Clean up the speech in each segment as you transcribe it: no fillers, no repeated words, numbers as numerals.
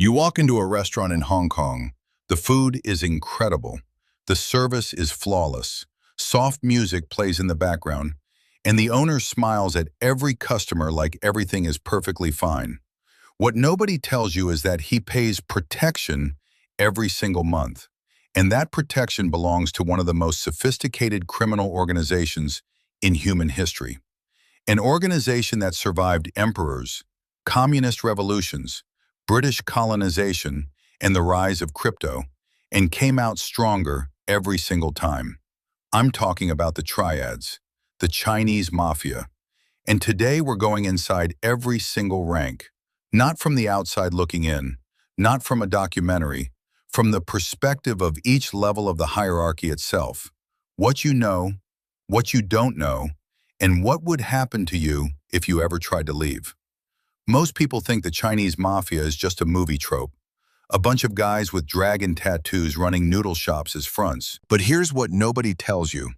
You walk into a restaurant in Hong Kong. The food is incredible. The service is flawless. Soft music plays in the background, and the owner smiles at every customer like everything is perfectly fine. What nobody tells you is that he pays protection every single month. And that protection belongs to one of the most sophisticated criminal organizations in human history. An organization that survived emperors, communist revolutions, British colonization, and the rise of crypto, and came out stronger every single time. I'm talking about the Triads, the Chinese mafia. And today we're going inside every single rank, not from the outside looking in, not from a documentary, from the perspective of each level of the hierarchy itself. What you know, what you don't know, and what would happen to you if you ever tried to leave. Most people think the Chinese mafia is just a movie trope, a bunch of guys with dragon tattoos running noodle shops as fronts. But here's what nobody tells you.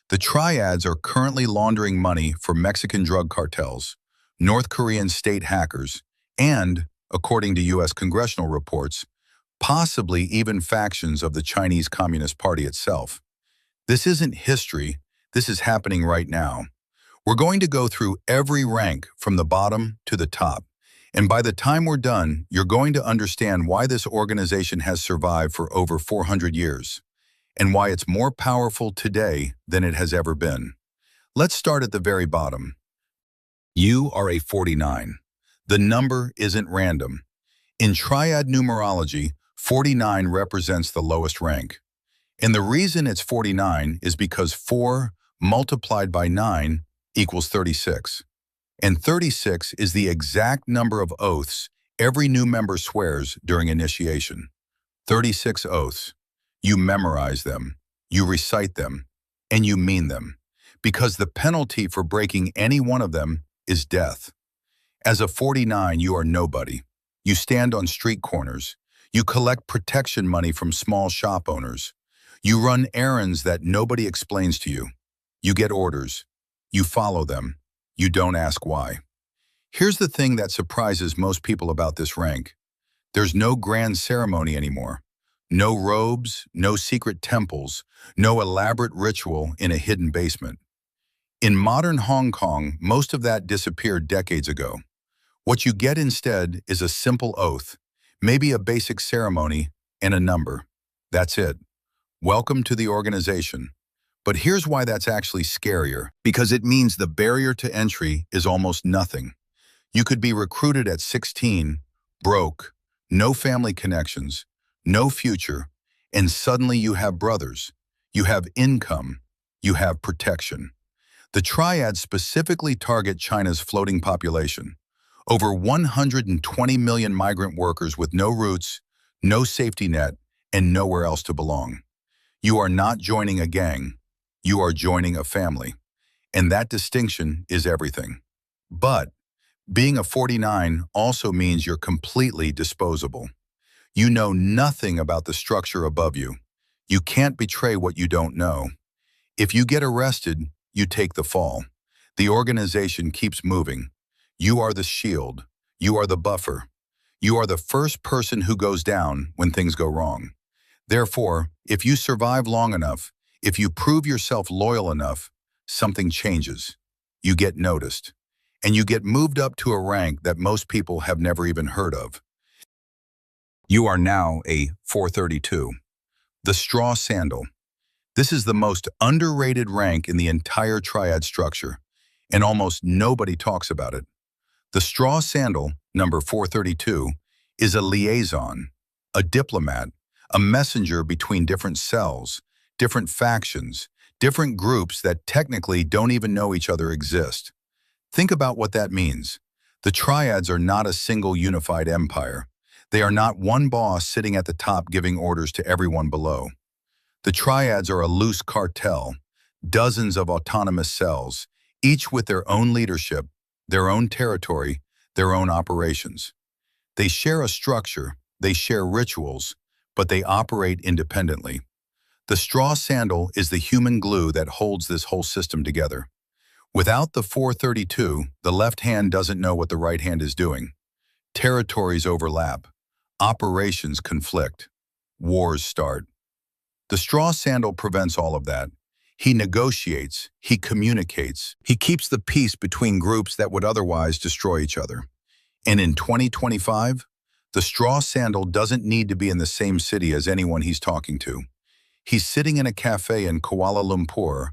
The Triads are currently laundering money for Mexican drug cartels, North Korean state hackers, and, according to U.S. congressional reports, possibly even factions of the Chinese Communist Party itself. This isn't history, this is happening right now. We're going to go through every rank from the bottom to the top. And by the time we're done, you're going to understand why this organization has survived for over 400 years, and why it's more powerful today than it has ever been. Let's start at the very bottom. You are a 49. The number isn't random. In Triad numerology, 49 represents the lowest rank. And the reason it's 49 is because 4 multiplied by 9 equals 36. And 36 is the exact number of oaths every new member swears during initiation. 36 oaths. You memorize them, you recite them, and you mean them, because the penalty for breaking any one of them is death. As a 49, you are nobody. You stand on street corners. You collect protection money from small shop owners. You run errands that nobody explains to you. You get orders. You follow them. You don't ask why. Here's the thing that surprises most people about this rank. There's no grand ceremony anymore. No robes, no secret temples, no elaborate ritual in a hidden basement. In modern Hong Kong, most of that disappeared decades ago. What you get instead is a simple oath, maybe a basic ceremony, and a number. That's it. Welcome to the organization. But here's why that's actually scarier, because it means the barrier to entry is almost nothing. You could be recruited at 16, broke, no family connections, no future, and suddenly you have brothers, you have income, you have protection. The Triads specifically target China's floating population. Over 120 million migrant workers with no roots, no safety net, and nowhere else to belong. You are not joining a gang. You are joining a family. And that distinction is everything. But being a 49 also means you're completely disposable. You know nothing about the structure above you. You can't betray what you don't know. If you get arrested, you take the fall. The organization keeps moving. You are the shield. You are the buffer. You are the first person who goes down when things go wrong. Therefore, if you survive long enough, if you prove yourself loyal enough, something changes. You get noticed. And you get moved up to a rank that most people have never even heard of. You are now a 432. The straw sandal. This is the most underrated rank in the entire Triad structure, and almost nobody talks about it. The straw sandal, number 432, is a liaison, a diplomat, a messenger between different cells, different factions, different groups that technically don't even know each other exist. Think about what that means. The Triads are not a single unified empire. They are not one boss sitting at the top giving orders to everyone below. The Triads are a loose cartel, dozens of autonomous cells, each with their own leadership, their own territory, their own operations. They share a structure, they share rituals, but they operate independently. The straw sandal is the human glue that holds this whole system together. Without the 432, the left hand doesn't know what the right hand is doing. Territories overlap. Operations conflict. Wars start. The straw sandal prevents all of that. He negotiates, he communicates, he keeps the peace between groups that would otherwise destroy each other. And in 2025, the straw sandal doesn't need to be in the same city as anyone he's talking to. He's sitting in a cafe in Kuala Lumpur,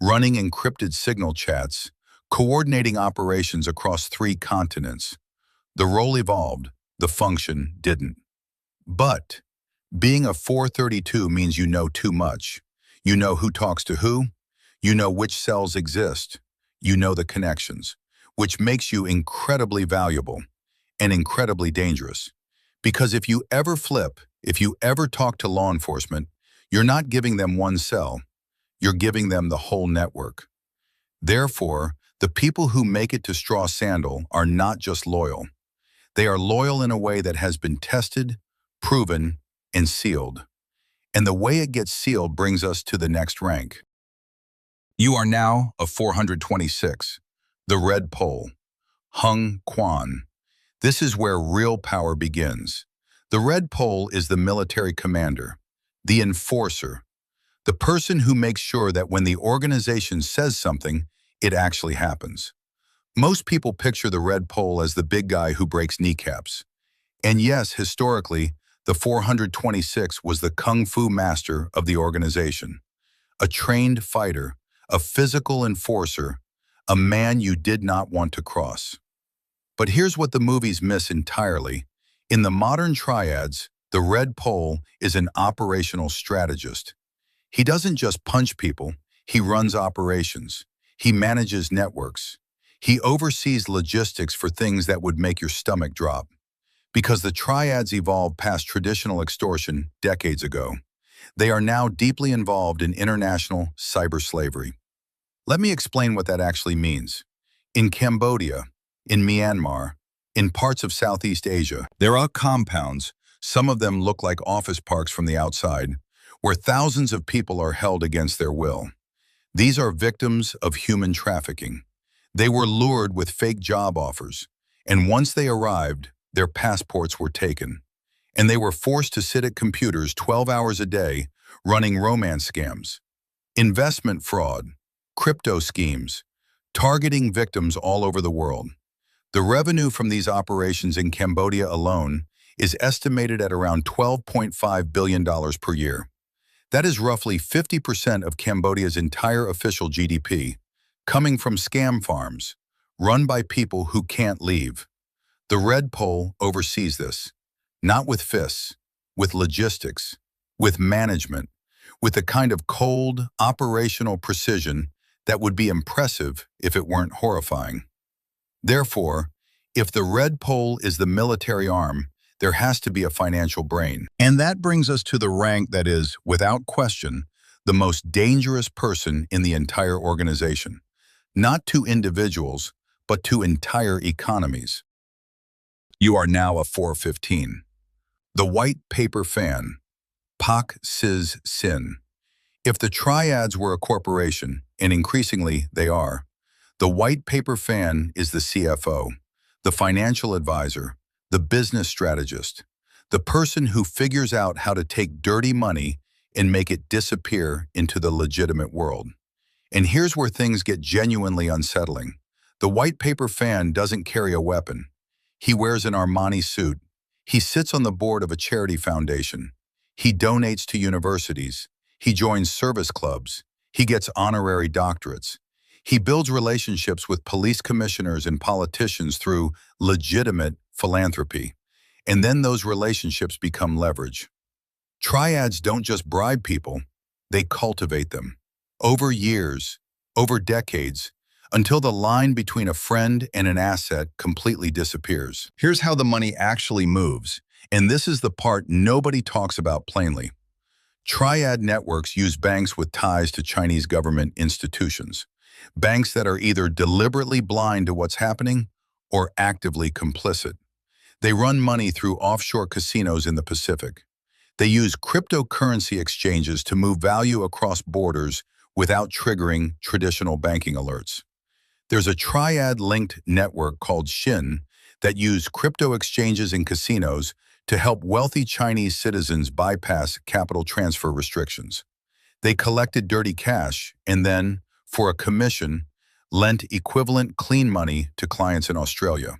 running encrypted signal chats, coordinating operations across 3 continents. The role evolved, the function didn't. But being a 432 means you know too much. You know who talks to who, you know which cells exist, you know the connections, which makes you incredibly valuable and incredibly dangerous. Because if you ever flip, if you ever talk to law enforcement, you're not giving them one cell, you're giving them the whole network. Therefore, the people who make it to Straw Sandal are not just loyal. They are loyal in a way that has been tested, proven, and sealed. And the way it gets sealed brings us to the next rank. You are now a 426, the red pole, Hung Quan. This is where real power begins. The red pole is the military commander, the enforcer, the person who makes sure that when the organization says something, it actually happens. Most people picture the red pole as the big guy who breaks kneecaps. And yes, historically, the 426 was the kung fu master of the organization. A trained fighter, a physical enforcer, a man you did not want to cross. But here's what the movies miss entirely. In the modern triads, the red pole is an operational strategist. He doesn't just punch people, he runs operations. He manages networks. He oversees logistics for things that would make your stomach drop. Because the triads evolved past traditional extortion decades ago, they are now deeply involved in international cyber slavery. Let me explain what that actually means. In Cambodia, in Myanmar, in parts of Southeast Asia, there are compounds, some of them look like office parks from the outside, where thousands of people are held against their will. These are victims of human trafficking. They were lured with fake job offers, and once they arrived, their passports were taken. And they were forced to sit at computers 12 hours a day, running romance scams, investment fraud, crypto schemes, targeting victims all over the world. The revenue from these operations in Cambodia alone is estimated at around $12.5 billion per year. That is roughly 50% of Cambodia's entire official GDP, coming from scam farms, run by people who can't leave. The red pole oversees this, not with fists, with logistics, with management, with the kind of cold, operational precision that would be impressive if it weren't horrifying. Therefore, if the red pole is the military arm, there has to be a financial brain. And that brings us to the rank that is, without question, the most dangerous person in the entire organization. Not to individuals, but to entire economies. You are now a 415. The white paper fan, Pak Sis Sin. If the triads were a corporation, and increasingly they are, the white paper fan is the CFO, the financial advisor, the business strategist, the person who figures out how to take dirty money and make it disappear into the legitimate world. And here's where things get genuinely unsettling. The white paper fan doesn't carry a weapon. He wears an Armani suit. He sits on the board of a charity foundation. He donates to universities. He joins service clubs. He gets honorary doctorates. He builds relationships with police commissioners and politicians through legitimate philanthropy. And then those relationships become leverage. Triads don't just bribe people, they cultivate them. Over years, over decades, until the line between a friend and an asset completely disappears. Here's how the money actually moves, and this is the part nobody talks about plainly. Triad networks use banks with ties to Chinese government institutions. Banks that are either deliberately blind to what's happening or actively complicit. They run money through offshore casinos in the Pacific. They use cryptocurrency exchanges to move value across borders without triggering traditional banking alerts. There's a triad-linked network called Shin that use crypto exchanges and casinos to help wealthy Chinese citizens bypass capital transfer restrictions. They collected dirty cash and then, for a commission, lent equivalent clean money to clients in Australia.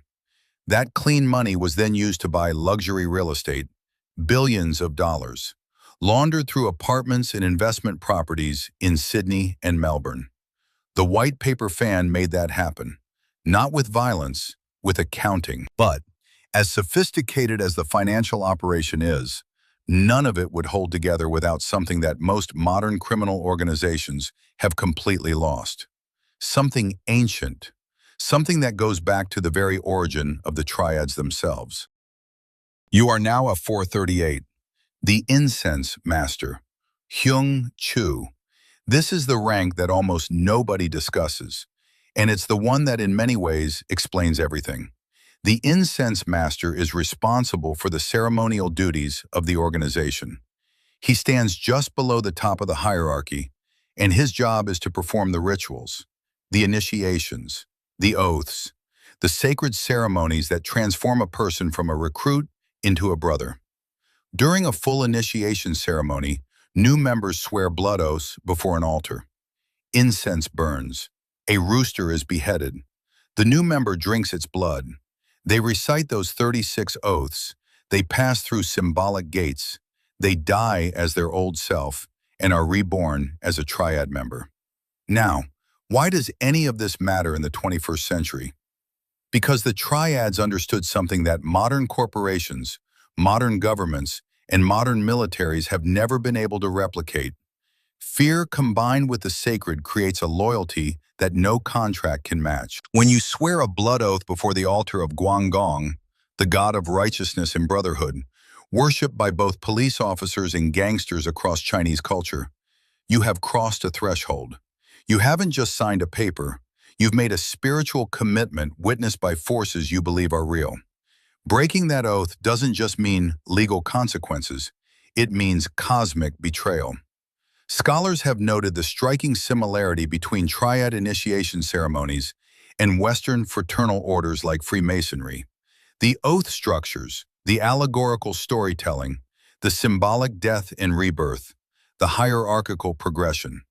That clean money was then used to buy luxury real estate, billions of dollars, laundered through apartments and investment properties in Sydney and Melbourne. The white paper fan made that happen, not with violence, with accounting. But, as sophisticated as the financial operation is, none of it would hold together without something that most modern criminal organizations have completely lost. Something ancient, something that goes back to the very origin of the Triads themselves. You are now a 438, the Incense Master, Hyung Chu. This is the rank that almost nobody discusses, and it's the one that in many ways explains everything. The Incense Master is responsible for the ceremonial duties of the organization. He stands just below the top of the hierarchy, and his job is to perform the rituals, the initiations, the oaths, the sacred ceremonies that transform a person from a recruit into a brother. During a full initiation ceremony, new members swear blood oaths before an altar. Incense burns. A rooster is beheaded. The new member drinks its blood. They recite those 36 oaths. They pass through symbolic gates. They die as their old self and are reborn as a Triad member. Now, why does any of this matter in the 21st century? Because the Triads understood something that modern corporations, modern governments, and modern militaries have never been able to replicate. Fear combined with the sacred creates a loyalty that no contract can match. When you swear a blood oath before the altar of Guangdong, the god of righteousness and brotherhood, worshipped by both police officers and gangsters across Chinese culture, you have crossed a threshold. You haven't just signed a paper, you've made a spiritual commitment witnessed by forces you believe are real. Breaking that oath doesn't just mean legal consequences, it means cosmic betrayal. Scholars have noted the striking similarity between Triad initiation ceremonies and Western fraternal orders like Freemasonry. The oath structures, the allegorical storytelling, the symbolic death and rebirth, the hierarchical progression.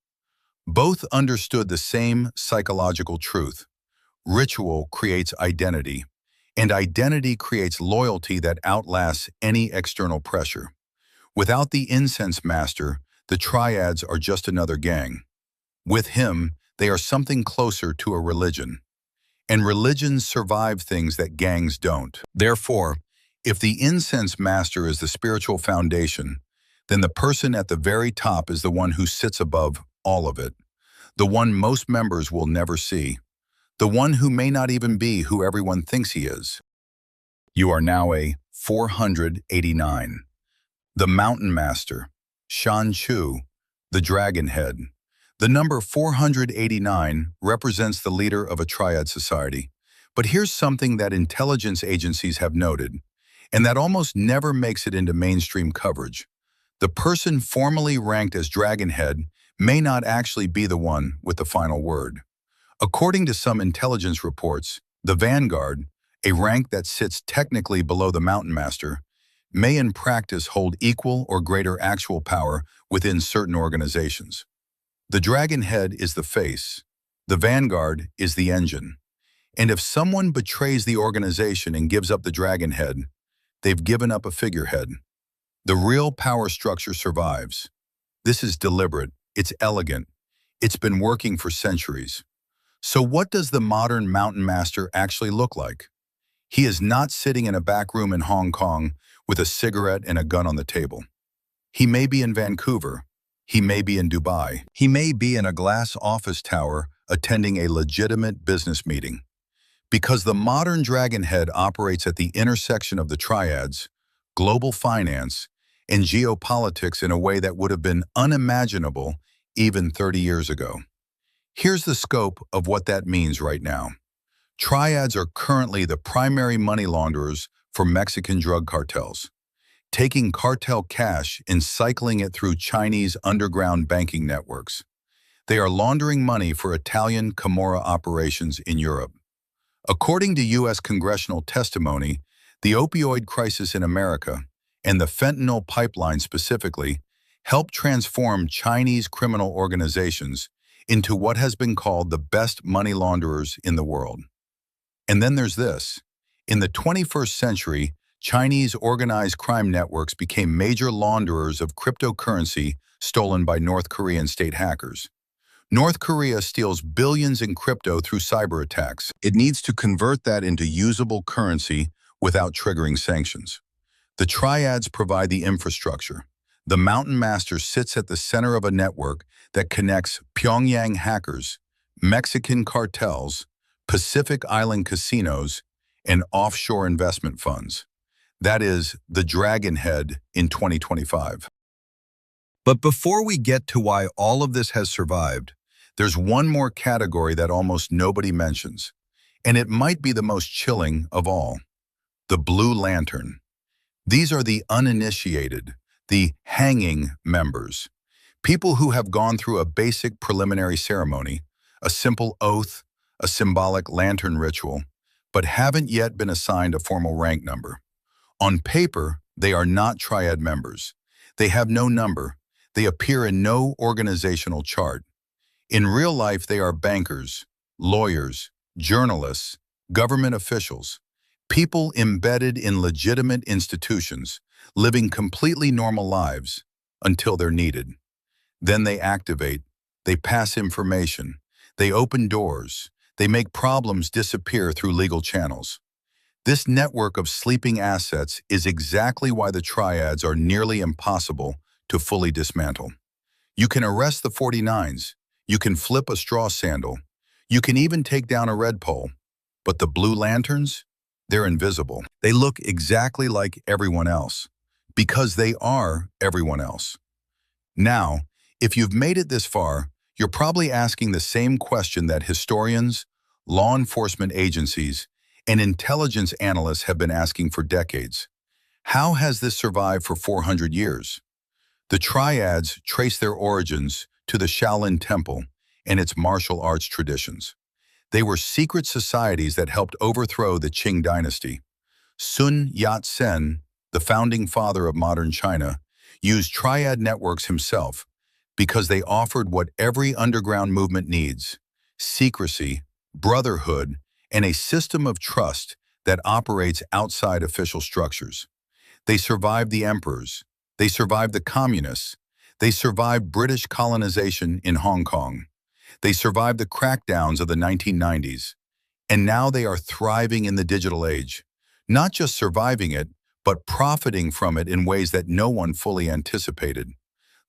Both understood the same psychological truth. Ritual creates identity, and identity creates loyalty that outlasts any external pressure. Without the Incense Master, the Triads are just another gang. With him, they are something closer to a religion. And religions survive things that gangs don't. Therefore, if the Incense Master is the spiritual foundation, then the person at the very top is the one who sits above all of it, the one most members will never see, the one who may not even be who everyone thinks he is. You are now a 489. The Mountain Master, Shan Chu, the Dragon Head. The number 489 represents the leader of a Triad society. But here's something that intelligence agencies have noted, and that almost never makes it into mainstream coverage. The person formally ranked as Dragon Head may not actually be the one with the final word. According to some intelligence reports, the Vanguard, a rank that sits technically below the Mountain Master, may in practice hold equal or greater actual power within certain organizations. The Dragon Head is the face, the Vanguard is the engine. And if someone betrays the organization and gives up the Dragon Head, they've given up a figurehead. The real power structure survives. This is deliberate, it's elegant, it's been working for centuries. So what does the modern Mountain Master actually look like? He is not sitting in a back room in Hong Kong with a cigarette and a gun on the table. He may be in Vancouver. He may be in Dubai. He may be in a glass office tower attending a legitimate business meeting. Because the modern Dragon Head operates at the intersection of the Triads, global finance, and geopolitics in a way that would have been unimaginable even 30 years ago. Here's the scope of what that means right now. Triads are currently the primary money launderers for Mexican drug cartels, taking cartel cash and cycling it through Chinese underground banking networks. They are laundering money for Italian Camorra operations in Europe. According to U.S. congressional testimony, The opioid crisis in America, and the fentanyl pipeline specifically, helped transform Chinese criminal organizations into what has been called the best money launderers in the world. And then there's this. In the 21st century, Chinese organized crime networks became major launderers of cryptocurrency stolen by North Korean state hackers. North Korea steals billions in crypto through cyber attacks. It needs to convert that into usable currency without triggering sanctions. The Triads provide the infrastructure. The Mountain Master sits at the center of a network that connects Pyongyang hackers, Mexican cartels, Pacific Island casinos, and offshore investment funds. That is the Dragon Head in 2025. But before we get to why all of this has survived, there's one more category that almost nobody mentions, and it might be the most chilling of all: the Blue Lantern. These are the uninitiated, the hanging members, people who have gone through a basic preliminary ceremony, a simple oath, a symbolic lantern ritual, but haven't yet been assigned a formal rank number. On paper, they are not Triad members. They have no number. They appear in no organizational chart. In real life, they are bankers, lawyers, journalists, government officials, people embedded in legitimate institutions, living completely normal lives until they're needed. Then they activate, they pass information, they open doors, they make problems disappear through legal channels. This network of sleeping assets is exactly why the Triads are nearly impossible to fully dismantle. You can arrest the 49s, you can flip a straw sandal, you can even take down a red pole, but the Blue Lanterns, they're invisible. They look exactly like everyone else, because they are everyone else. Now, if you've made it this far, you're probably asking the same question that historians, law enforcement agencies, and intelligence analysts have been asking for decades. How has this survived for 400 years? The Triads trace their origins to the Shaolin Temple and its martial arts traditions. They were secret societies that helped overthrow the Qing dynasty. Sun Yat-sen, the founding father of modern China, used Triad networks himself because they offered what every underground movement needs: secrecy, brotherhood, and a system of trust that operates outside official structures. They survived the emperors. They survived the communists. They survived British colonization in Hong Kong. They survived the crackdowns of the 1990s. And now they are thriving in the digital age. Not just surviving it, but profiting from it in ways that no one fully anticipated.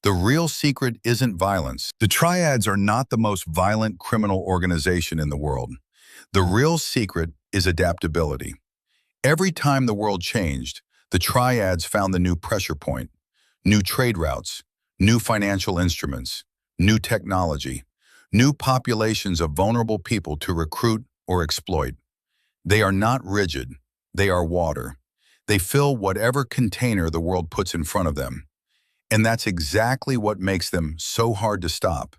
The real secret isn't violence. The Triads are not the most violent criminal organization in the world. The real secret is adaptability. Every time the world changed, the Triads found the new pressure point: new trade routes, new financial instruments, new technology, new populations of vulnerable people to recruit or exploit. They are not rigid. They are water. They fill whatever container the world puts in front of them. And that's exactly what makes them so hard to stop,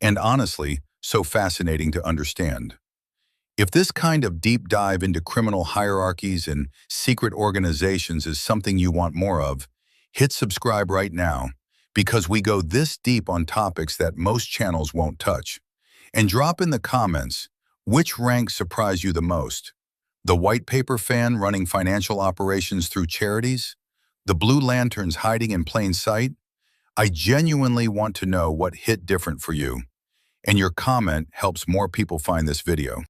and honestly, so fascinating to understand. If this kind of deep dive into criminal hierarchies and secret organizations is something you want more of, hit subscribe right now, because we go this deep on topics that most channels won't touch. And drop in the comments, which rank surprised you the most? The white paper fan running financial operations through charities? The Blue Lanterns hiding in plain sight? I genuinely want to know what hit different for you, and your comment helps more people find this video.